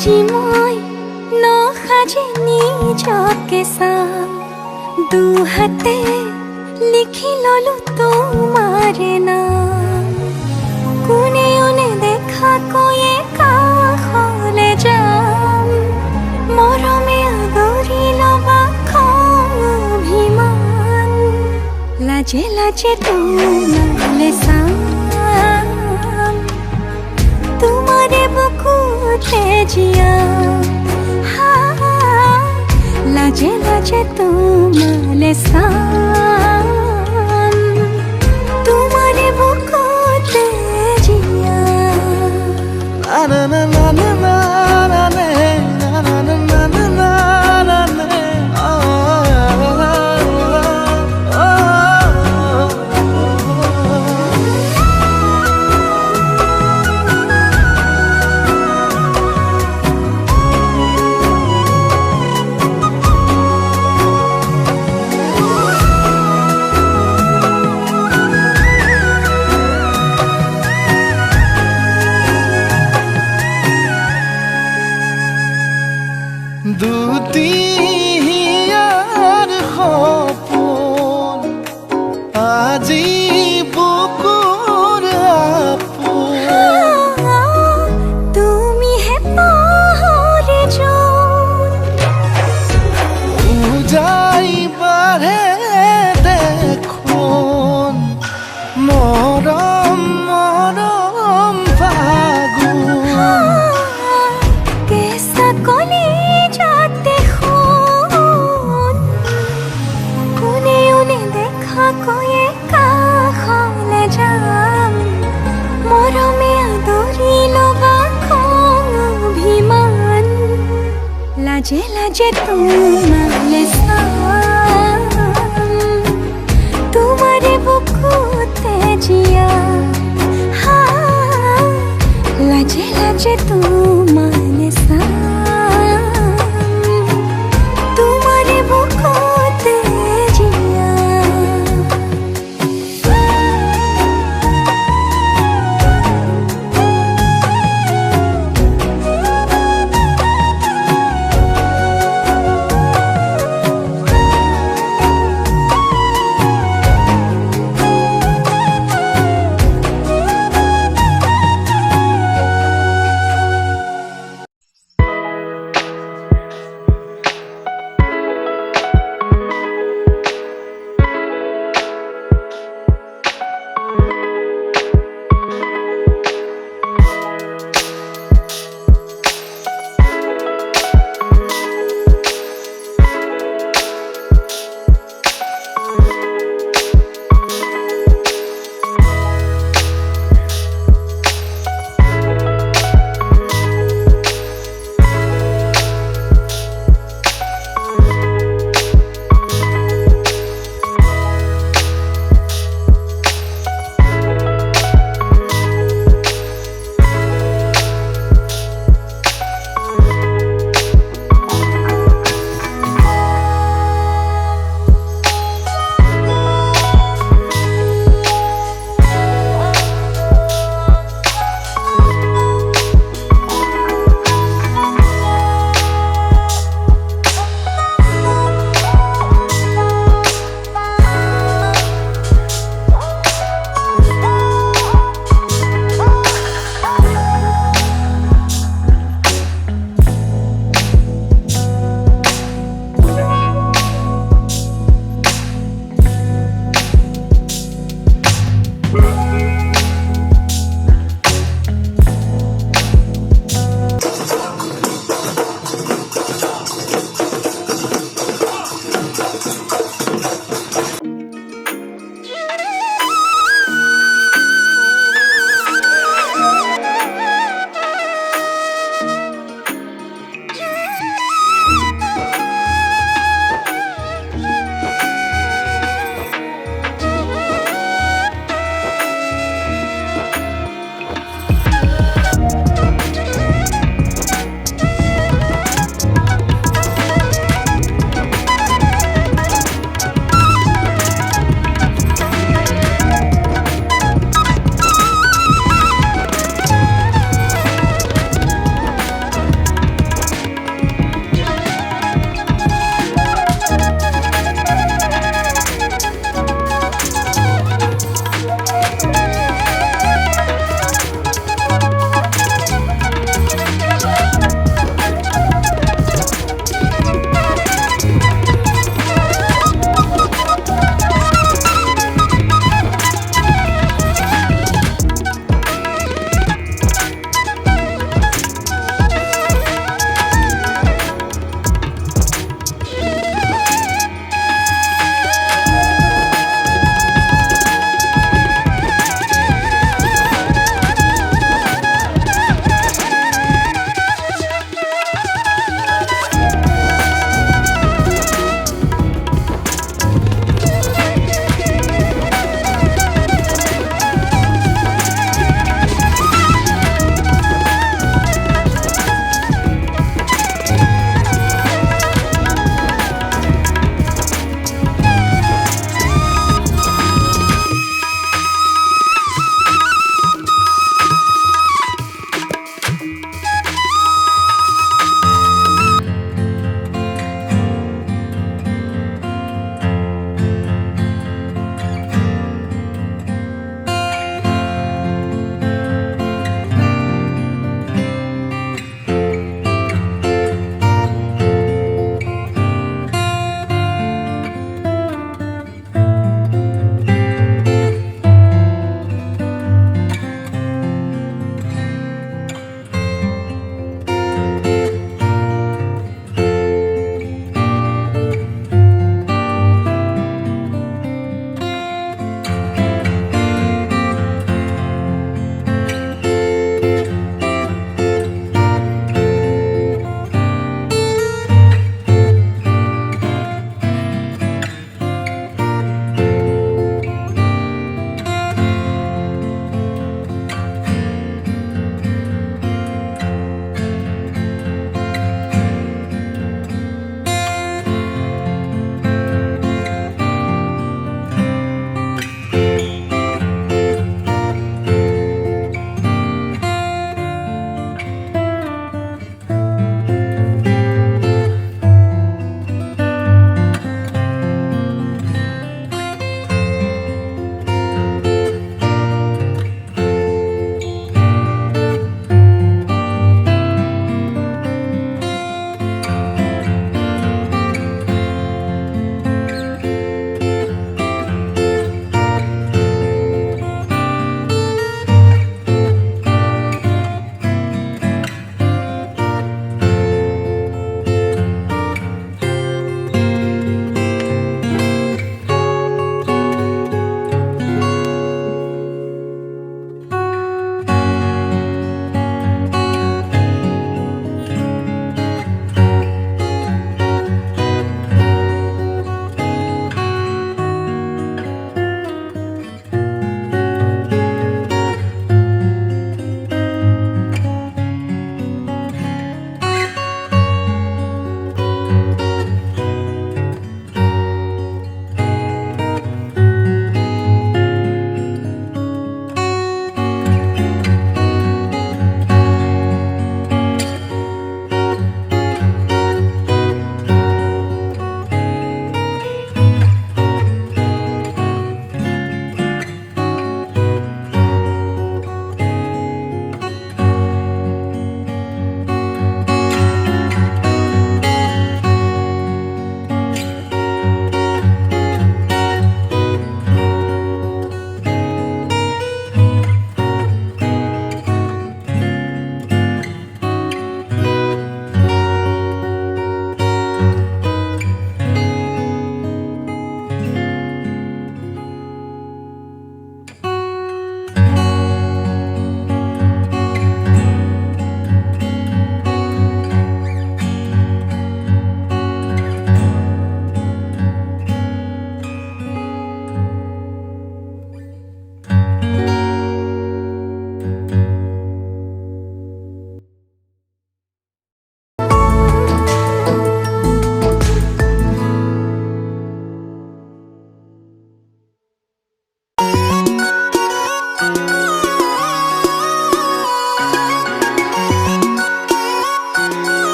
আজি মই নসাজি নিজকে চাম দুহাতে লিখি ললো তোমাৰে নাম কোনে ওনে দেখা কৈয়ে কাষলে যাম মৰমে আদৰি লবা খং অভিমান লাজে লাজে তোমালে চাম তোমাৰে বুকুতে জিয়া লাজে লাজে তোমালে চাম তোমাৰে বুকুতে Zia na na na na na na na na na na na na na দুটিয়াৰ সপোন আজি বুকুৰ আপোন তুমিহে পাহৰি যোন উজাই বাঢ়ে দেখোন মৰম মৰম ফাগুন কেঁচা কলি যাতে শুন কোনে ওনে দেখা কৈয়ে কাষলে যাম মৰমে আদৰি লবা খং অভিমান লাজে লাজে তোমালে চাম তোমাৰে বুকুতে জিয়া লাজে লাজে তোমালে চাম তোমাৰে বুকুতে জিয়া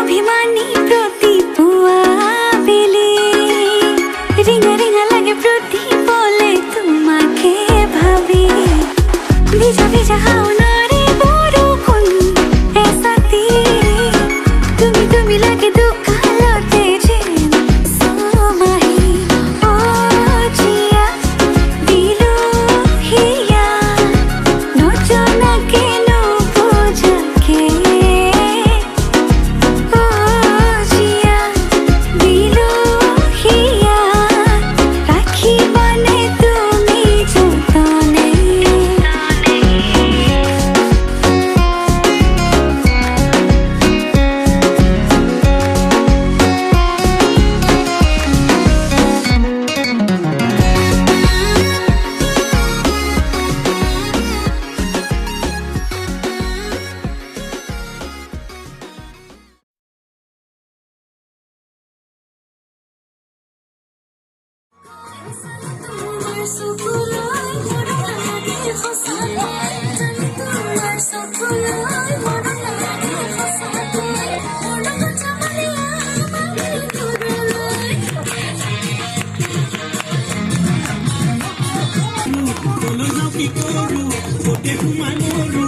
অভিমানী প্রতি পুয়া বেলে রিঙা রিঙা লাগে প্রতি বলে তোমাকে ভাবি ভিজা ভিজা হাওনারে বরুণ এসাতি তুমি তুমি লাগে দুঃখ লতে যে সোমাহি ও জিয়া দিলো হিয়া নচনা কেন বোঝাকে ও জিয়া দিলো হিয়া রাখি বনে তুমি যতনে তোমার সফলতায় মরণ লাগে ফসাতে তোমার সফলতায় মরণ লাগে ফসাতে মরণ চামালে আমাকে করলাই বলো না কি করু ওতে ঘুমাই মরু